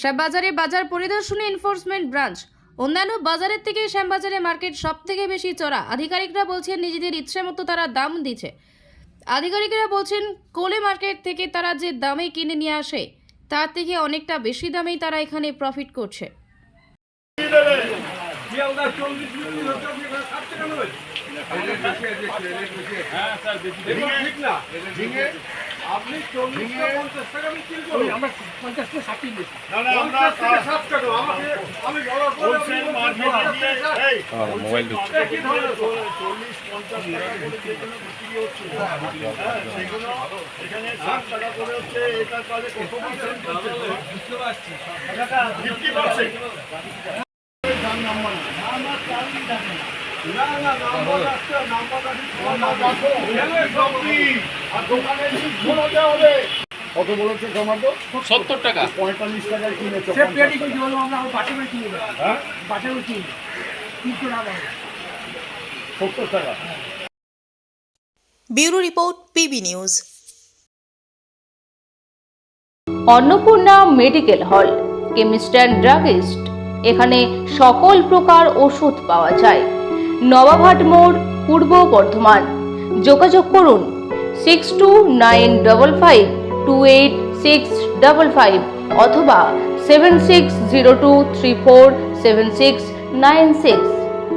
শ্যামবাজারে বাজার পরিদর্শনে enforcement branch. অন্যান্য বাজারের থেকে শ্যামবাজারে মার্কেট সব থেকে বেশি চড়া। আধিকারিকরা বলছেন নিজেদের ইচ্ছে মতো তারা দাম দিচ্ছে। আধিকারিকরা বলছেন কোলে মার্কেট থেকে তারা যে দামে কিনে নিয়ে আসে তার থেকে অনেকটা বেশি দামেই তারা এখানে প্রফিট করছে। আপনি 40-50 টাকা বিক্রি করুন, আমরা 50 থেকে 60 দিচ্ছি। না না, আমরা 60 টাকা আমাকে আমি বলার পরে হোলসেল মার্কেটে এই মোবাইল দিচ্ছি কি ধরে 40-50 টাকা করে যে কোনো বিক্রি হচ্ছে, হ্যাঁ সেগুলো এখানে 60 টাকা করে হচ্ছে। এটা কালে কত পার্সেন্ট হচ্ছে বুঝতে পারছি, 50% দাম নাম্বার না না চালই জানে না। না না নাম্বার আছে, নাম্বার আছে, নাম্বার আছে সবই আর দোকানে ঘোরা দেওয়া হবে। কত বলেছে টমেটো? 70 টাকা। 45 টাকায় কিনেছো। সে পেটি কই বলবো আমরা বাটে করে কিনে দেব। হ্যাঁ বাটে করে কিনে 300 টাকা। 70 টাকা। Bureau report, PB news. Annapurna medical hall, chemist and druggist. এখানে সকল প্রকার ওষুধ পাওয়া যায়। নবাবহাট মোড়, পূর্ব বর্ধমান। যোগাযোগ করুন 6295528655 অথবা 7602347696।